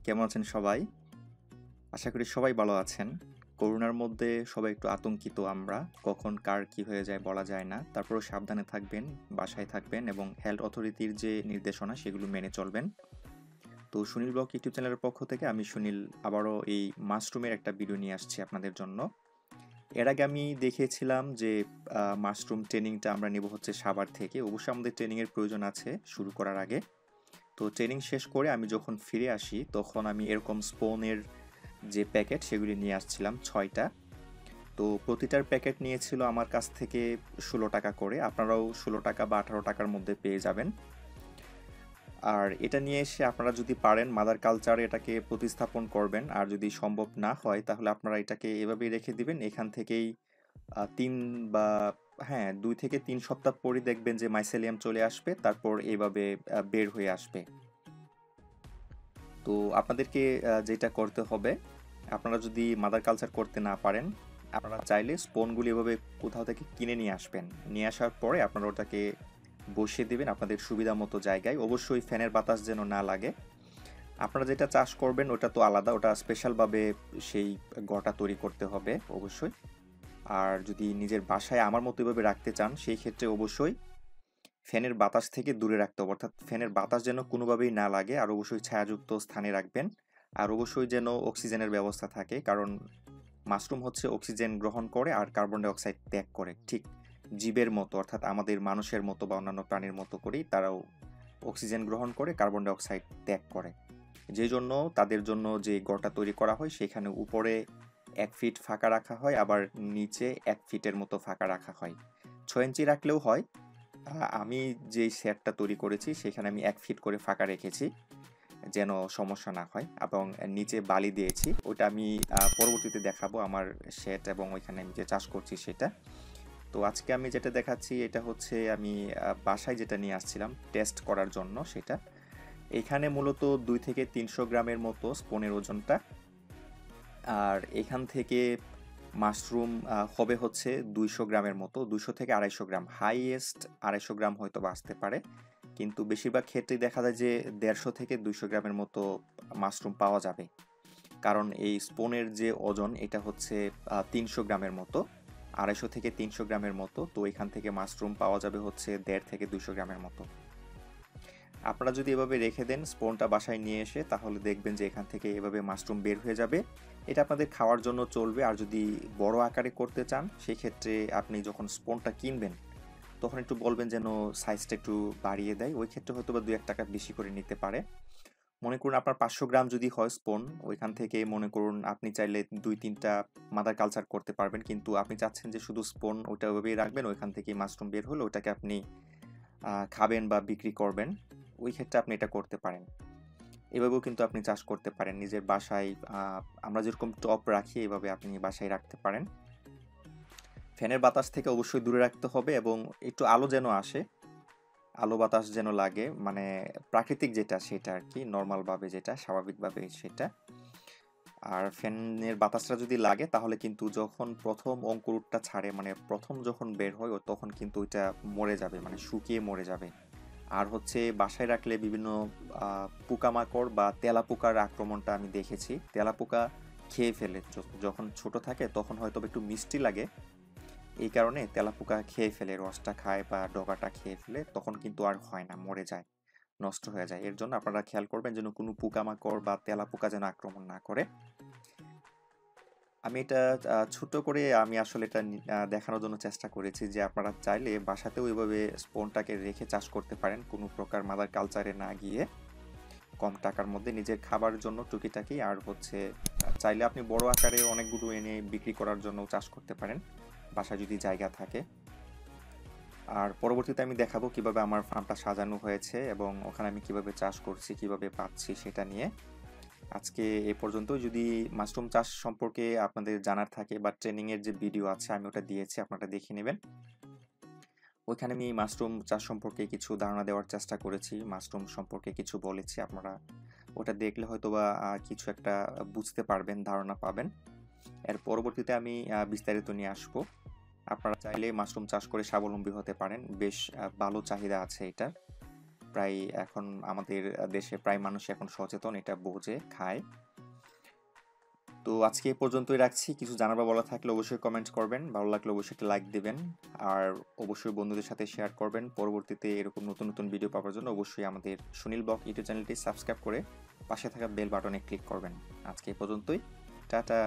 কেমন আছেন সবাই? আশা করি সবাই ভালো আছেন। করোনার মধ্যে সবাই একটু আতঙ্কিত আমরা। কখন কার কি হয়ে যায় বলা যায় না। তারপরেও সাবধানে থাকবেন, বাসায় থাকবেন এবং হেলথ অথরিটির যে নির্দেশনা সেগুলো মেনে চলবেন। তো সুনীল ব্লগ ইউটিউব চ্যানেলের পক্ষ থেকে আমি সুনীল আবারও এই মাশরুমের একটা ভিডিও নিয়ে আসছি আপনাদের জন্য। এর আগে আমি দেখিয়েছিলাম যে মাশরুম ট্রেনিংটা আমরা নেব হচ্ছে সাভার থেকে। অবশ্যই আমাদের ট্রেনিংয়ের প্রয়োজন আছে শুরু করার আগে। তো ট্রেনিং শেষ করে আমি যখন ফিরে আসি তখন আমি এরকম স্পনের যে প্যাকেট সেগুলি নিয়ে আসছিলাম 6টা। তো প্রতিটার প্যাকেট নিয়েছিল আমার কাছ থেকে 16 টাকা করে। আপনারাও 16 টাকা বা 18 টাকার মধ্যে পেয়ে যাবেন। আর এটা নিয়ে এসে আপনারা যদি পারেন মাদার কালচারে এটাকে প্রতিস্থাপন করবেন, আর যদি সম্ভব না হয় তাহলে আপনারা এটাকে এভাবেই রেখে দিবেন। এখান থেকেই 3 বা 2 থেকে 3 সপ্তাহ পরই দেখবেন যে মাইসেলিয়াম চলে আসবে, তারপর এইভাবে বের হয়ে আসবে। তো আপনাদেরকে যেটা করতে হবে, আপনারা যদি মাদার কালচার করতে না পারেন, আপনারা চাইলে স্পোনগুলি এভাবে কোথাও থেকে কিনে নিয়ে আসবেন। নিয়ে আসার পরে আপনারা ওটাকে বসিয়ে দিবেন আপনাদের সুবিধা মতো জায়গায়। অবশ্যই ফ্যানের বাতাস যেন না লাগে। আপনারা যেটা চাষ করবেন ওটা তো আলাদা, ওটা স্পেশালভাবে সেই ঘরটা তৈরি করতে হবে অবশ্যই। আর যদি নিজের বাসায় আমার মতো এভাবে রাখতে চান সেই ক্ষেত্রে অবশ্যই ফ্যানের বাতাস থেকে দূরে রাখতে হবে, অর্থাৎ ফ্যানের বাতাস যেন কোনোভাবেই না লাগে। আর অবশ্যই ছায়াযুক্ত স্থানে রাখবেন। আর অবশ্যই যেন অক্সিজেনের ব্যবস্থা থাকে, কারণ মাশরুম হচ্ছে অক্সিজেন গ্রহণ করে আর কার্বন ডাই অক্সাইড ত্যাগ করে, ঠিক জীবের মতো, অর্থাৎ আমাদের মানুষের মতো বা অন্যান্য প্রাণীর মতো করেই তারাও অক্সিজেন গ্রহণ করে, কার্বন ডাই অক্সাইড ত্যাগ করে। যেই জন্য তাদের জন্য যে ঘরটা তৈরি করা হয় সেখানে উপরে 1 ফিট ফাঁকা রাখা হয়, আবার নিচে 1 ফিটের মতো ফাঁকা রাখা হয়। 6 ইঞ্চি রাখলেও হয়। আমি যেই সেটটা তৈরি করেছি সেখানে আমি 1 ফিট করে ফাঁকা রেখেছি যেন সমস্যা না হয়, এবং নিচে বালি দিয়েছি। ওটা আমি পরবর্তীতে দেখাবো আমার সেট এবং ওইখানে আমি যে চাষ করছি সেটা। তো আজকে আমি যেটা দেখাচ্ছি এটা হচ্ছে আমি বাসায় যেটা নিয়ে আসছিলাম টেস্ট করার জন্য সেটা। এখানে মূলত 2 থেকে 300 গ্রামের মতো স্পনের ওজনটা। আর এখান থেকে মাশরুম হবে হচ্ছে 200 গ্রামের মতো, 200 থেকে 250 গ্রাম, হাইয়েস্ট 250 গ্রাম হয়তো বা আসতে পারে। কিন্তু বেশিরভাগ ক্ষেত্রেই দেখা যায় যে 150 থেকে 200 গ্রামের মতো মাশরুম পাওয়া যাবে, কারণ এই স্পনের যে ওজন এটা হচ্ছে 300 গ্রামের মতো, 250 থেকে 300 গ্রামের মতো। তো এখান থেকে মাশরুম পাওয়া যাবে হচ্ছে 150 থেকে 200 গ্রামের মতো। আপনারা যদি এভাবে রেখে দেন স্পনটা বাসায় নিয়ে এসে, তাহলে দেখবেন যে এখান থেকে এভাবে মাশরুম বের হয়ে যাবে। এটা আপনাদের খাওয়ার জন্য চলবে। আর যদি বড় আকারে করতে চান সেই ক্ষেত্রে আপনি যখন স্পনটা কিনবেন তখন একটু বলবেন যেন সাইজটা একটু বাড়িয়ে দেয়। ওই ক্ষেত্রে হয়তো বা 2-1 টাকা বেশি করে নিতে পারে। মনে করুন আপনার 500 গ্রাম যদি হয় স্পন, ওইখান থেকে মনে করুন আপনি চাইলে 2-3টা মাদার কালচার করতে পারবেন, কিন্তু আপনি চাচ্ছেন যে শুধু স্পন ওইটা ওইভাবেই রাখবেন, ওইখান থেকে মাশরুম বের হলে ওটাকে আপনি খাবেন বা বিক্রি করবেন। ওই ক্ষেত্রে আপনি এটা করতে পারেন। এভাবেও কিন্তু আপনি চাষ করতে পারেন নিজের বাসায়। আমরা যেরকম টব রাখি এভাবে আপনি বাসায় রাখতে পারেন। ফ্যানের বাতাস থেকে অবশ্যই দূরে রাখতে হবে এবং একটু আলো যেন আসে, আলো বাতাস যেন লাগে, মানে প্রাকৃতিক যেটা সেটা আর কি, নর্মালভাবে যেটা স্বাভাবিকভাবে সেটা। আর ফ্যানের বাতাসটা যদি লাগে তাহলে কিন্তু যখন প্রথম অঙ্কুরটা ছাড়ে, মানে প্রথম যখন বের হয় তখন কিন্তু ওইটা মরে যাবে, মানে শুকিয়ে মরে যাবে। আর হচ্ছে বাসায় রাখলে বিভিন্ন পোকামাকড় বা তেলাপোকার আক্রমণটা আমি দেখেছি। তেলাপোকা খেয়ে ফেলে, যখন ছোট থাকে তখন হয়তো একটু মিষ্টি লাগে, এই কারণে তেলাপোকা খেয়ে ফেলে, রসটা খায় বা ডগাটা খেয়ে ফেলে, তখন কিন্তু আর হয় না, মরে যায়, নষ্ট হয়ে যায়। এর জন্য আপনারা খেয়াল করবেন যেন কোনো পোকামাকড় বা তেলাপোকা যেন আক্রমণ না করে। আমি এটা ছোট করে আমি আসলে এটা দেখানোর জন্য চেষ্টা করেছি যে আপনারা চাইলে বাসাতেও এভাবে স্পনটাকে রেখে চাষ করতে পারেন, কোনো প্রকার মাদার কালচারে না গিয়ে, কম টাকার মধ্যে নিজের খাবার জন্য টুকিটাকি। আর হচ্ছে চাইলে আপনি বড় আকারে অনেকগুলো এনে বিক্রি করার জন্য চাষ করতে পারেন বাসায় যদি জায়গা থাকে। আর পরবর্তীতে আমি দেখাবো কিভাবে আমার ফার্মটা সাজানো হয়েছে এবং ওখানে আমি কিভাবে চাষ করছি, কিভাবে পাচ্ছি সেটা নিয়ে। আজকে এ পর্যন্ত। যদি মাশরুম চাষ সম্পর্কে আপনাদের জানার থাকে বা ট্রেনিং এর যে ভিডিও আছে আমি ওটা দিয়েছি, আপনারা দেখে নেবেন। ওইখানে আমি মাশরুম চাষ সম্পর্কে কিছু ধারণা দেওয়ার চেষ্টা করেছি, মাশরুম সম্পর্কে কিছু বলেছি। আপনারা ওটা দেখলে হয়তোবা কিছু একটা বুঝতে পারবেন, ধারণা পাবেন। এর পরবর্তীতে আমি বিস্তারিত নিয়ে আসবো। আপনারা চাইলে মাশরুম চাষ করে স্বাবলম্বী হতে পারেন, বেশ ভালো চাহিদা আছে এটার। প্রায় এখন আমাদের দেশে প্রায় মানুষ এখন সচেতন, এটা বোঝে, খায়। তো আজকে এই পর্যন্তই রাখছি। কিছু জানার বা বলা থাকলে অবশ্যই কমেন্ট করবেন, ভালো লাগলে অবশ্যই একটা লাইক দিবেন, আর অবশ্যই বন্ধুদের সাথে শেয়ার করবেন। পরবর্তীতে এরকম নতুন নতুন ভিডিও পাওয়ার জন্য অবশ্যই আমাদের সুনীল ব্লগ ইউটিউব চ্যানেলটি সাবস্ক্রাইব করে পাশে থাকা বেল বাটনে ক্লিক করবেন। আজকে এই পর্যন্তই, টাটা।